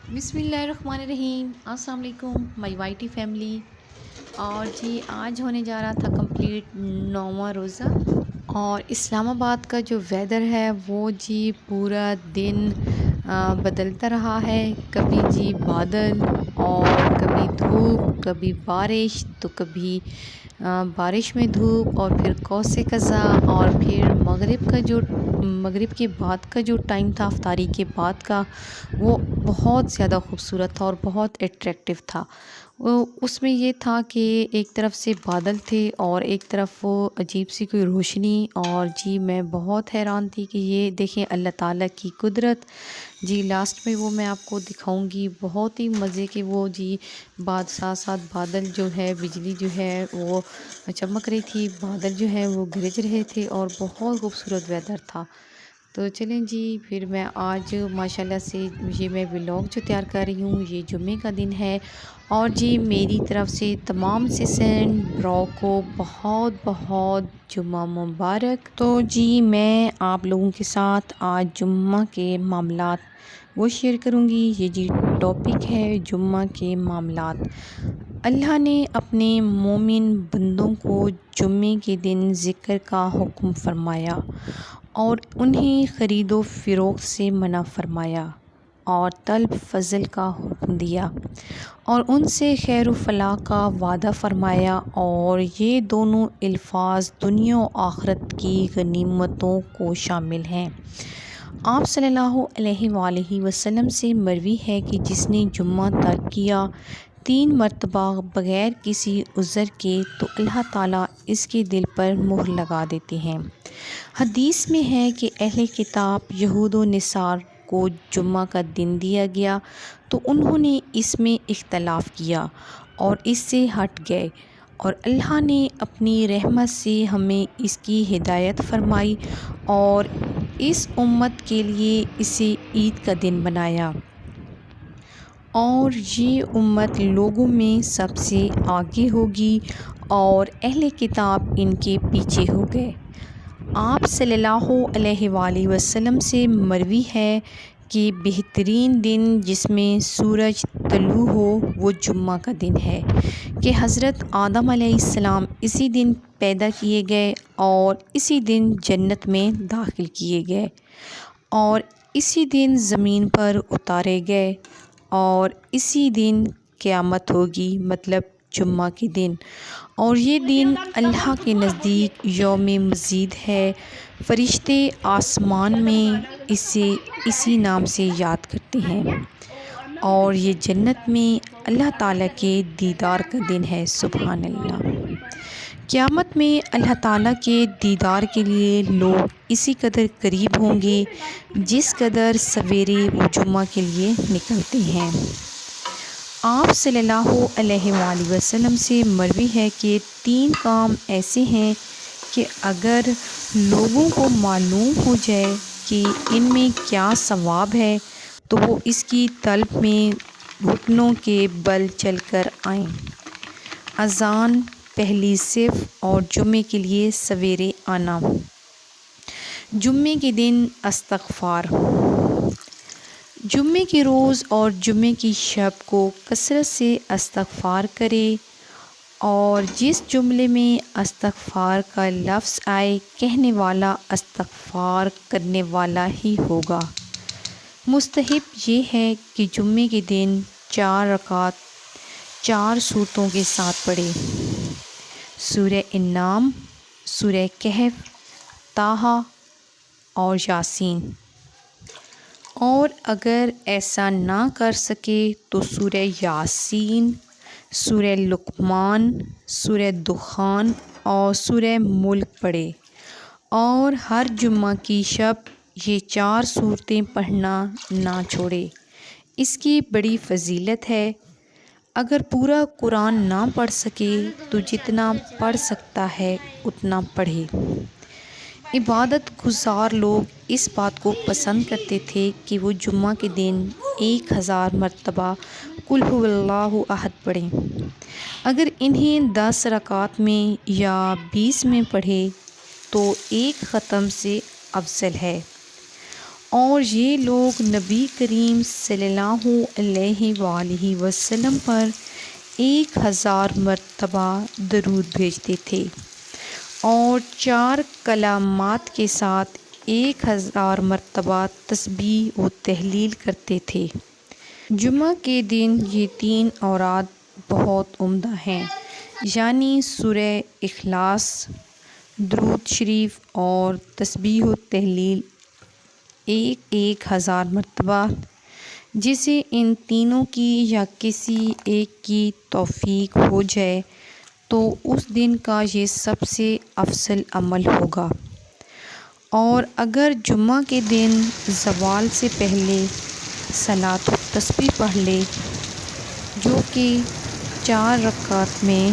بسم اللہ الرحمن الرحیم۔ السلام علیکم مائی وائی ٹی فیملی۔ اور جی آج ہونے جا رہا تھا کمپلیٹ 9واں روزہ، اور اسلام آباد کا جو ویدر ہے وہ جی پورا دن بدلتا رہا ہے، کبھی جی بادل اور کبھی دھوپ، کبھی بارش، تو کبھی بارش میں دھوپ، اور پھر کوسے قزا، اور پھر مغرب کے بعد کا جو ٹائم تھا افطاری کے بعد کا، وہ بہت زیادہ خوبصورت تھا اور بہت اٹریکٹیو تھا۔ اس میں یہ تھا کہ ایک طرف سے بادل تھے اور ایک طرف وہ عجیب سی کوئی روشنی، اور جی میں بہت حیران تھی کہ یہ دیکھیں اللہ تعالیٰ کی قدرت۔ جی لاسٹ میں وہ میں آپ کو دکھاؤں گی، بہت ہی مزے کے وہ جی ساتھ ساتھ بادل جو ہے، بجلی جو ہے وہ چمک رہی تھی، بادل جو ہے وہ گرج رہے تھے، اور بہت خوبصورت ویدر تھا۔ تو چلیں جی پھر میں آج ماشاءاللہ سے یہ میں ولاگ جو تیار کر رہی ہوں، یہ جمعے کا دن ہے، اور جی میری طرف سے تمام سیسن برو کو بہت بہت جمعہ مبارک۔ تو جی میں آپ لوگوں کے ساتھ آج جمعہ کے معاملات وہ شیئر کروں گی۔ یہ جی ٹاپک ہے جمعہ کے معاملات۔ اللہ نے اپنے مومن بندوں کو جمعے کے دن ذکر کا حکم فرمایا، اور انہیں خرید و فروخت سے منع فرمایا، اور طلب فضل کا حکم دیا، اور ان سے خیر و فلاح کا وعدہ فرمایا، اور یہ دونوں الفاظ دنیا و آخرت کی غنیمتوں کو شامل ہیں۔ آپ صلی اللہ علیہ وآلہ وسلم سے مروی ہے کہ جس نے جمعہ ترک کیا 3 مرتبہ بغیر کسی عذر کے، تو اللہ تعالیٰ اس کے دل پر مہر لگا دیتے ہیں۔ حدیث میں ہے کہ اہل کتاب یہود و نصارہ کو جمعہ کا دن دیا گیا تو انہوں نے اس میں اختلاف کیا اور اس سے ہٹ گئے، اور اللہ نے اپنی رحمت سے ہمیں اس کی ہدایت فرمائی اور اس امت کے لیے اسے عید کا دن بنایا، اور یہ امت لوگوں میں سب سے آگے ہوگی اور اہل کتاب ان کے پیچھے ہو گئے۔ آپ صلی اللہ علیہ وآلہ وسلم سے مروی ہے کہ بہترین دن جس میں سورج طلوع ہو وہ جمعہ کا دن ہے، کہ حضرت آدم علیہ السلام اسی دن پیدا کیے گئے اور اسی دن جنت میں داخل کیے گئے، اور اسی دن زمین پر اتارے گئے، اور اسی دن قیامت ہوگی، مطلب جمعہ کے دن۔ اور یہ دن اللہ کے نزدیک یوم مزید ہے، فرشتے آسمان میں اسے اسی نام سے یاد کرتے ہیں، اور یہ جنت میں اللہ تعالیٰ کے دیدار کا دن ہے۔ سبحان اللہ۔ قیامت میں اللہ تعالیٰ کے دیدار کے لیے لوگ اسی قدر قریب ہوں گے جس قدر سویرے وہ جمعہ کے لیے نکلتے ہیں۔ آپ صلی اللہ علیہ وآلہ وسلم سے مروی ہے کہ 3 کام ایسے ہیں کہ اگر لوگوں کو معلوم ہو جائے کہ ان میں کیا ثواب ہے تو وہ اس کی طلب میں گھٹنوں کے بل چل کر آئیں۔ اذان، پہلی صف اور جمعے کے لیے سویرے آنا۔ جمعے کے دن استغفار۔ جمعے کے روز اور جمعے کی شب کو کثرت سے استغفار کرے، اور جس جملے میں استغفار کا لفظ آئے کہنے والا استغفار کرنے والا ہی ہوگا۔ مستحب یہ ہے کہ جمعے کے دن 4 رکعت 4 سورتوں کے ساتھ پڑھے: سورہ انعام، سورہ کہف، طٰہٰ اور یاسین، اور اگر ایسا نہ کر سکے تو سورہ یاسین، سورہ لقمان، سورہ دخان اور سورہ ملک پڑھے، اور ہر جمعہ کی شب یہ 4 سورتیں پڑھنا نہ چھوڑے۔ اس کی بڑی فضیلت ہے۔ اگر پورا قرآن نہ پڑھ سکے تو جتنا پڑھ سکتا ہے اتنا پڑھے۔ عبادت گزار لوگ اس بات کو پسند کرتے تھے کہ وہ جمعہ کے دن 1000 مرتبہ قل ھو اللہ احد پڑھیں۔ اگر انہیں 10 رکعت میں یا 20 میں پڑھے تو ایک ختم سے افضل ہے، اور یہ لوگ نبی کریم صلی اللہ علیہ وآلہ وسلم پر 1000 مرتبہ درود بھیجتے تھے اور 4 کلمات کے ساتھ 1000 مرتبہ تسبیح و تحلیل کرتے تھے۔ جمعہ کے دن یہ 3 اوراد بہت عمدہ ہیں، یعنی سورہ اخلاص، درود شریف اور تسبیح و تحلیل 1000 مرتبہ۔ جسے ان تینوں کی یا کسی ایک کی توفیق ہو جائے تو اس دن کا یہ سب سے افضل عمل ہوگا۔ اور اگر جمعہ کے دن زوال سے پہلے صلاۃ التسبیح پڑھ لے، جو کہ 4 رکعت میں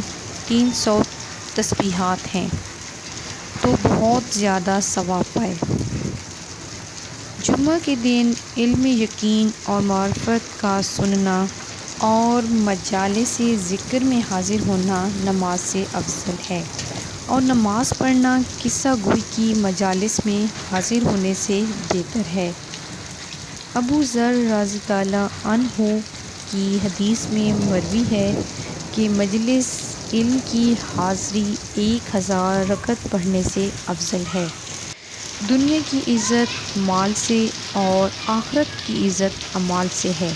300 تسبیحات ہیں، تو بہت زیادہ ثواب پائے۔ جمعہ کے دن علم یقین اور معرفت کا سننا اور مجالس ذکر میں حاضر ہونا نماز سے افضل ہے، اور نماز پڑھنا قصہ گوئی کی مجالس میں حاضر ہونے سے بہتر ہے۔ ابو ذر رضی اللہ عنہ کی حدیث میں مروی ہے کہ مجلس علم کی حاضری 1000 رکعت پڑھنے سے افضل ہے۔ دنیا کی عزت مال سے اور آخرت کی عزت اعمال سے ہے۔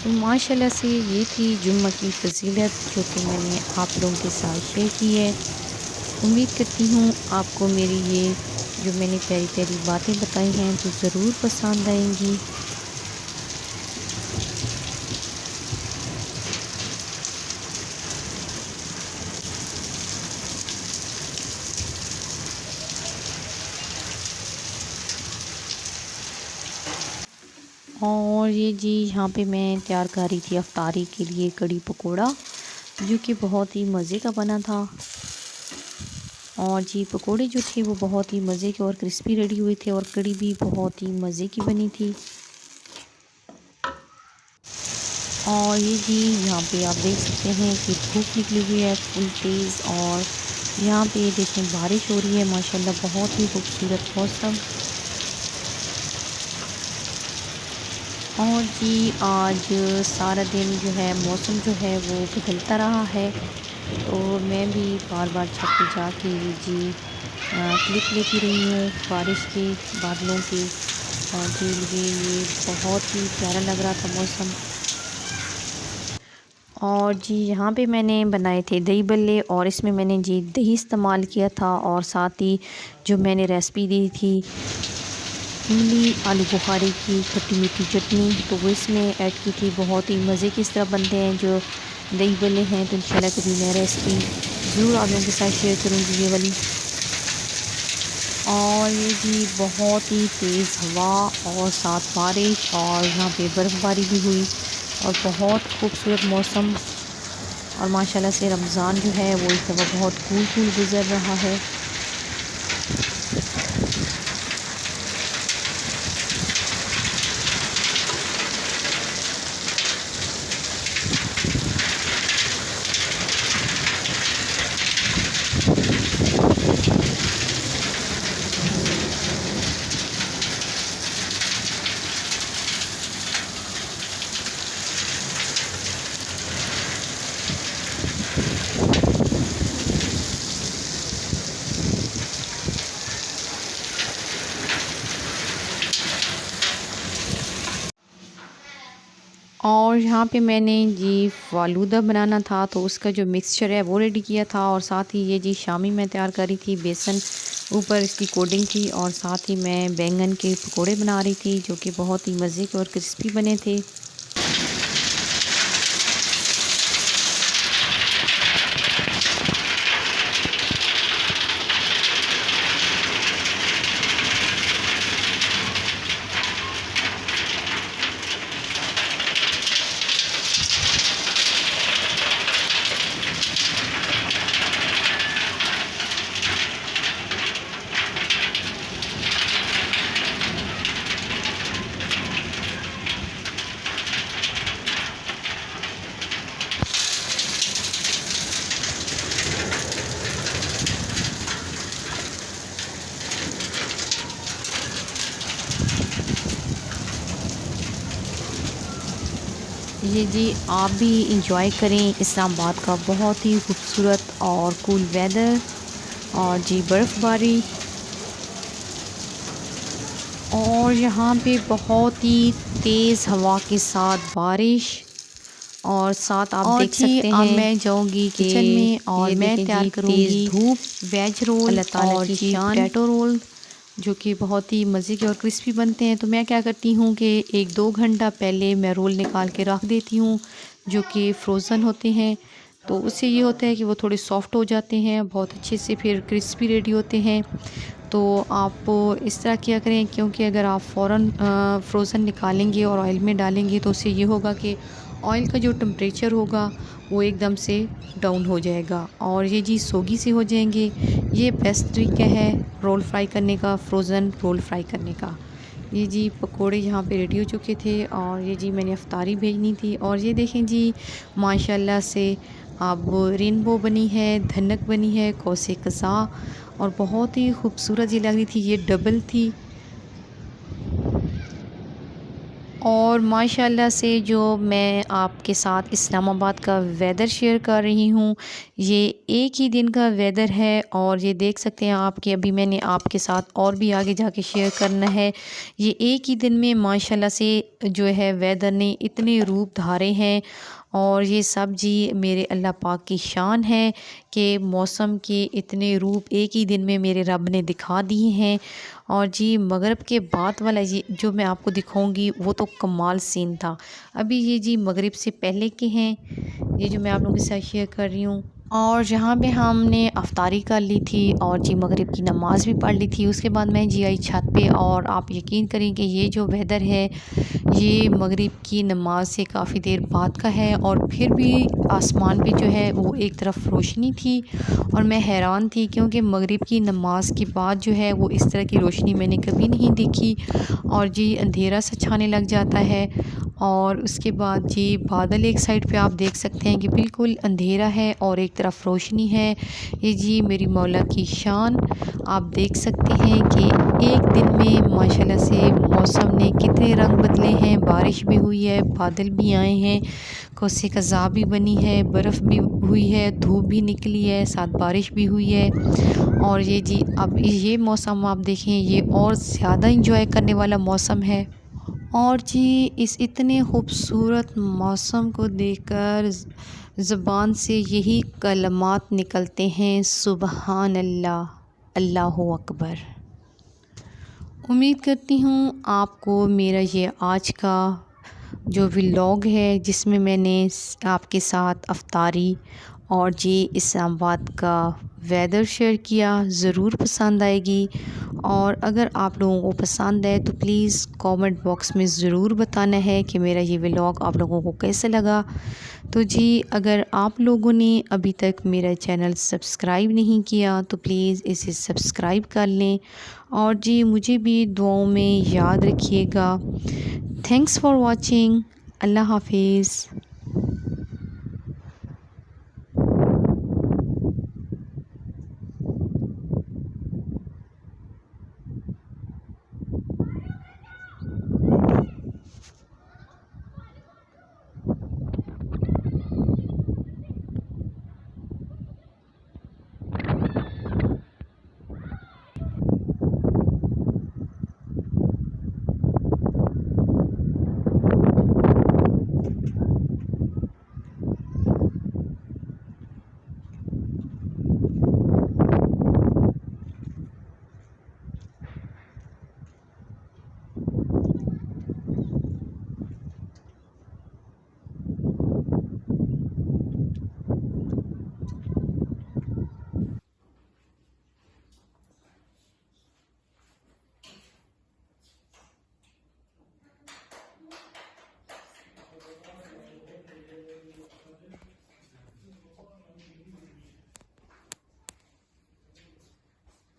تو ماشاءاللہ سے یہ تھی جمعہ کی فضیلت جو کہ میں نے آپ لوگوں کے ساتھ شیئر کی ہے۔ امید کرتی ہوں آپ کو میری یہ جو میں نے پیاری پیاری باتیں بتائی ہیں تو ضرور پسند آئیں گی۔ اور یہ جی یہاں پہ میں تیار کر رہی تھی افطاری کے لیے کڑی پکوڑا، جو کہ بہت ہی مزے کا بنا تھا۔ اور جی پکوڑے جو تھے وہ بہت ہی مزے کے اور کرسپی ریڈی ہوئے تھے، اور کڑی بھی بہت ہی مزے کی بنی تھی۔ اور یہ جی یہاں پہ آپ دیکھ سکتے ہیں کہ دھوپ نکلی ہوئی ہے فل تیز، اور یہاں پہ دیکھیں بارش ہو رہی ہے، ماشاءاللہ بہت ہی خوبصورت موسم۔ اور جی آج سارا دن جو ہے موسم جو ہے وہ بدلتا رہا ہے، تو میں بھی بار بار چھت پہ جا کے جی کلپ لیتی رہی ہوں بارش کے بادلوں کے لیے۔ یہ بہت ہی پیارا لگ رہا تھا موسم۔ اور جی یہاں پہ میں نے بنائے تھے دہی بلے، اور اس میں نے جی دہی استعمال کیا تھا، اور ساتھ ہی جو میں نے ریسپی دی تھی املی آلو بخاری کی کھٹی میٹھی چٹنی، تو وہ اس میں ایڈ کی تھی۔ بہت ہی مزے کی اس طرح بنتے ہیں جو دہی بلے ہیں، تو انشاءاللہ کبھی میں ریسپی ضرور آپ لوگوں کے ساتھ شیئر کروں گی یہ والی۔ اور یہ جی بہت ہی تیز ہوا اور ساتھ بارش، اور یہاں پہ برف باری بھی ہوئی، اور بہت خوبصورت موسم۔ اور ماشاءاللہ سے رمضان جو ہے وہ اس دفعہ بہت کول گزر رہا ہے۔ اور یہاں پہ میں نے جی فالودہ بنانا تھا، تو اس کا جو مکسچر ہے وہ ریڈی کیا تھا، اور ساتھ ہی یہ جی شامی میں تیار کر رہی تھی، بیسن اوپر اس کی کوڈنگ تھی، اور ساتھ ہی میں بینگن کے پکوڑے بنا رہی تھی جو کہ بہت ہی مزے کے اور کرسپی بنے تھے۔ یہ جی آپ بھی انجوائے کریں اسلام آباد کا بہت ہی خوبصورت اور کول ویدر، اور جی برف باری، اور یہاں پہ بہت ہی تیز ہوا کے ساتھ بارش، اور ساتھ آپ دیکھ سکتے ہیں اب میں جاؤں گی کچن میں اور میں تیار کروں گی ویج رول اللہ تعالیٰ کی شان پوٹیٹو رول، جو کہ بہت ہی مزے کے اور کرسپی بنتے ہیں۔ تو میں کیا کرتی ہوں کہ 1-2 گھنٹہ پہلے میں رول نکال کے رکھ دیتی ہوں، جو کہ فروزن ہوتے ہیں، تو اس سے یہ ہوتا ہے کہ وہ تھوڑے سافٹ ہو جاتے ہیں، بہت اچھے سے پھر کرسپی ریڈی ہوتے ہیں۔ تو آپ اس طرح کیا کریں، کیونکہ اگر آپ فوراً فروزن نکالیں گے اور آئل میں ڈالیں گے تو اس سے یہ ہوگا کہ آئل کا جو ٹمپریچر ہوگا وہ ایک دم سے ڈاؤن ہو جائے گا اور یہ جی سوگی سے ہو جائیں گے۔ یہ بیسٹ طریقہ ہے رول فرائی کرنے کا، فروزن رول فرائی کرنے کا۔ یہ جی پکوڑے یہاں پہ ریڈی ہو چکے تھے، اور یہ جی میں نے افطاری بھیجنی تھی، اور یہ دیکھیں جی ماشاءاللہ سے اب رینبو بنی ہے، دھنک بنی ہے، کوسے قزح، اور بہت ہی خوبصورت یہ لگ رہی تھی، یہ ڈبل تھی۔ اور ماشاءاللہ سے جو میں آپ کے ساتھ اسلام آباد کا ویدر شیئر کر رہی ہوں، یہ ایک ہی دن کا ویدر ہے، اور یہ دیکھ سکتے ہیں آپ کہ ابھی میں نے آپ کے ساتھ اور بھی آگے جا کے شیئر کرنا ہے۔ یہ ایک ہی دن میں ماشاءاللہ سے جو ہے ویدر نے اتنے روپ دھارے ہیں، اور یہ سب جی میرے اللہ پاک کی شان ہے کہ موسم کے اتنے روپ ایک ہی دن میں میرے رب نے دکھا دیے ہیں۔ اور جی مغرب کے بعد والا جو میں آپ کو دکھاؤں گی وہ تو کمال سین تھا۔ ابھی یہ جی مغرب سے پہلے کے ہیں، یہ جو میں آپ لوگوں کے ساتھ شیئر کر رہی ہوں، اور جہاں پہ ہم نے افطاری کر لی تھی اور جی مغرب کی نماز بھی پڑھ لی تھی۔ اس کے بعد میں جی آئی چھت پہ، اور آپ یقین کریں کہ یہ جو ویدر ہے یہ مغرب کی نماز سے کافی دیر بعد کا ہے، اور پھر بھی آسمان پہ جو ہے وہ ایک طرف روشنی تھی، اور میں حیران تھی کیونکہ مغرب کی نماز کے بعد جو ہے وہ اس طرح کی روشنی میں نے کبھی نہیں دیکھی، اور جی اندھیرا سا چھانے لگ جاتا ہے، اور اس کے بعد جی بادل ایک سائڈ پہ آپ دیکھ سکتے ہیں کہ بالکل اندھیرا ہے اور ایک طرف روشنی ہے۔ یہ جی میری مولا کی شان، آپ دیکھ سکتے ہیں کہ ایک دن میں ماشاءاللہ سے موسم نے کتنے رنگ بدلے ہیں، بارش بھی ہوئی ہے، بادل بھی آئے ہیں، کوسے قزح بھی بنی ہے، برف بھی ہوئی ہے، دھوپ بھی نکلی ہے، ساتھ بارش بھی ہوئی ہے۔ اور یہ جی اب یہ موسم آپ دیکھیں، یہ اور زیادہ انجوائے کرنے والا موسم ہے۔ اور جی اس اتنے خوبصورت موسم کو دیکھ کر زبان سے یہی کلمات نکلتے ہیں، سبحان اللہ، اللہ اکبر۔ امید کرتی ہوں آپ کو میرا یہ آج کا جو ولاگ ہے جس میں میں نے آپ کے ساتھ افطاری اور جی اسلام آباد کا ویدر شیئر کیا ضرور پسند آئے گی، اور اگر آپ لوگوں کو پسند ہے تو پلیز کامنٹ باکس میں ضرور بتانا ہے کہ میرا یہ ولاگ آپ لوگوں کو کیسے لگا۔ تو جی اگر آپ لوگوں نے ابھی تک میرا چینل سبسکرائب نہیں کیا تو پلیز اسے سبسکرائب کر لیں، اور جی مجھے بھی دعاؤں میں یاد رکھیے گا۔ Thanks for watching. اللہ حافظ۔